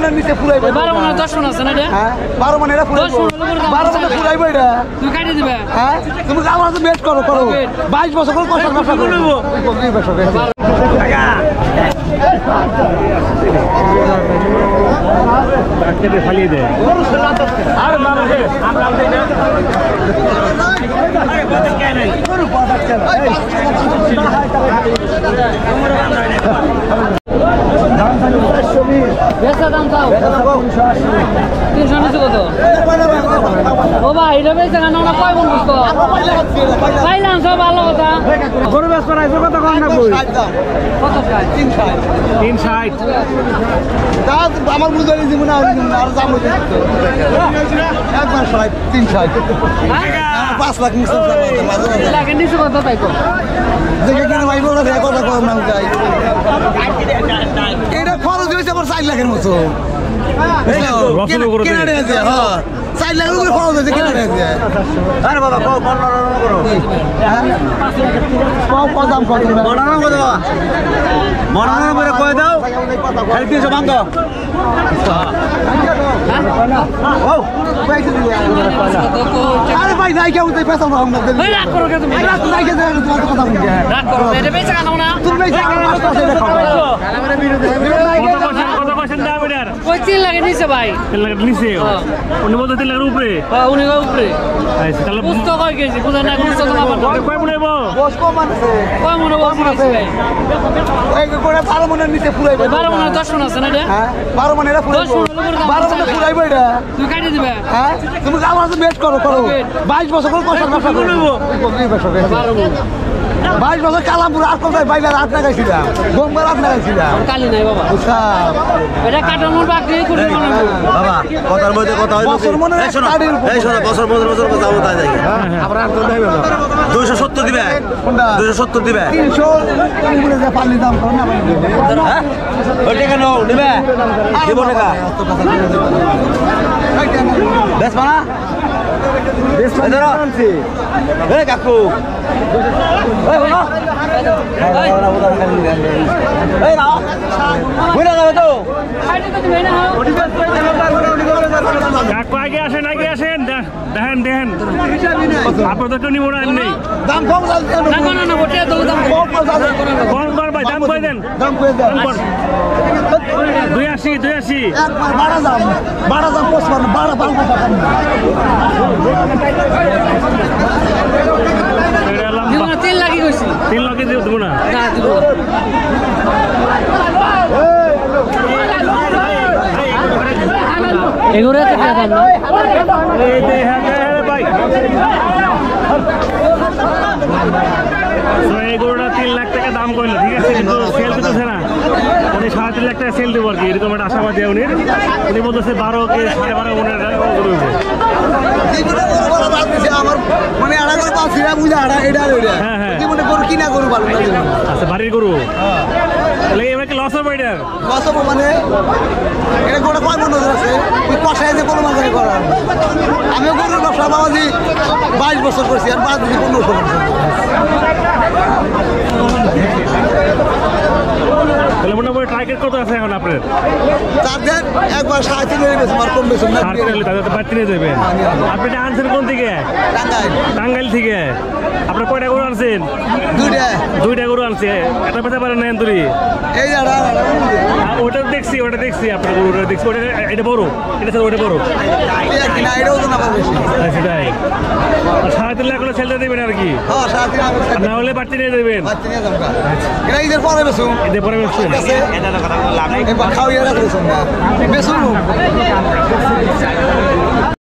মনের নিচে ফুরাইব 12 মনে 10 মন আছে না এটা হ্যাঁ 12 মনে এটা ফুরাইব 12 মনে ফুরাইব এটা তুমি কাটি দিবে হ্যাঁ তুমি আমার সাথে বেট করো 22 বছর করে কষ্ট ব্যবসা করব কোন ব্যবসা টাকা টাকা ফালিয়ে দে আরে মারা দে আমরা দেই না আরে বাদ কে নাই কোন বাদ কে নাই বেচা দাম দাও 300 নিচে কত ও ভাই এটা বেচা না না কয় মন বুঝতো পাইলাম সব ভালো কথা গরু বেচ করাইছো কত কম না কই কত চাই 360 দাও আমার বুঝাই দিব না আর দাম হইছে একবার 360 5 লাখ নিচে লাগে নিচে কত তাই কো দেখে কেন ভাই বড় কথা কম না যাই এটা খরচ হইছে আমার 4 লাখের মতো কেনা আছে হ্যাঁ 4 লাখ করে খরচ হইছে কেনা আছে আরে বাবা কম মন করো কম দাম কত মন করে বাবা মন করে কই দাও খালি 300 ভাঙ দাও ও পয়সা দিও আরে ভাই নাই কেউ তাই পয়সা দাও না এই রাখ করো কে তুমি রাখ নাই কে তোমার কথা বলি রাখ করো এটা বেচা নাও না তুমি বেচা আমার কথা দেখো আমার বিরুদ্ধে কত পার্সেন্ট দাম এটার ওই 3 লাখ নিচে ভাই 3 লাখ নিচে উনি বলতে 3 লাখের উপরে হ্যাঁ উনি উপরে আচ্ছা তাহলে বুঝতো কয় কেজি বুঝা না বুঝতো তো আমার কয় মনে হইবো বস কম আছে কয় মনে বলছি ভাই এই করে 12 মনের নিচে ফুরাইব 12 মনে 10 মন আছে না এটা হ্যাঁ 12 মনে এটা ফুরাইব 12 মনে ফুরাইব এটা তুমি কাটি দিবে হ্যাঁ তুমি আমার সাথে বেট করো 22 বছর করে কষ্ট ব্যবসা করব কোন ব্যবসা 22 বছর কালামপুর আর কোথায় বাইরে রাত লাগাইছিলাম গোমবার রাত লাগাইছিলাম কালি নাই বাবা এটা কাটানোর বাকি করে মনে বাবা কথার মধ্যে কথা হইলো বছর মনে এই শোনো বছর কথা বলতে যাই আমরা আর কোন দেবে না 270 দিবে কোনটা 270 দিবে 300 তুমি বলে যে পাল্লি দাম করো না হ্যাঁ ওই টাকা নাও নিবে দেব টাকা বেশ মানা বেশ মানা এই কাকু এই হলো এই না বুঝা যাবে তো কাকু আগে আসেন দেখেন আপনাদের তো নিব না নেই দাম কম না না না ওটা দাও দাম কোন কর ভাই দাম কই দেন দাম কই দেন 82 একবার বাড়া দাম পোস্ট করুন বাড়া টাকা দিব না 3 লাখই কইছি 3 লাখ দিব না না দিব এগুলো টাকা দাম না এই দেখেন ভাই এই গরুটা 3 লাখ টাকা দাম কইলো ঠিক আছে কিন্তু সেল দিতেছে না উনি 3.5 লাখ টাকা সেল দেবো আর কি এরকম একটা আশাবাদী উনি বলতেছে 12 কে 12.5 মনের গরু আমার মানে আড়া করে পাচ্ছি না বুঝা আড়া এটা জীবনে গরু কিনা গরু ভালো লাগে আচ্ছা বাড়ির গরু তাহলে এবার কি লস হবে এটার লস হবে মানে এটা গোটা কয় মন আছে ওই কষায় যে কোনো মাঝে করার আমিও গরুর ব্যবসা বাবাজি 22 বছর করছি আর 5 দিন 15 বছর তাহলে মোটামুটি টার্গেট কত আছে এখন আপনার তাদের একবার 3.5 নিয়ে গেছে আর কম বেশি না তাদের তো বাড়তি নিয়ে যাবেন আপনি এটা আনছেন কোন থেকে টাঙ্গাইল থেকে আপনার কয়টা গরু আনছেন দুইটা গরু আনছে একটা পেতে পারেন না এন্তরি এই ওটা দেখছি আপনার গরুটা দেখছি ওটা এটা বড় এটা স্যার ওটা বড় না এটাও তো না বেশি সেটাই 3.5 লাখ করে সেলটা দেবেন আর কি হ্যাঁ 3.5 না হলে বাড়তি নিয়ে দেবেন বাড়তি নিয়ে যাবো এটা ঈদের পরে বেসুম এদের পরে বেসুন এটা তো কথা বললাম এবার খাওয়াইয়া রাখছেন না বেসুম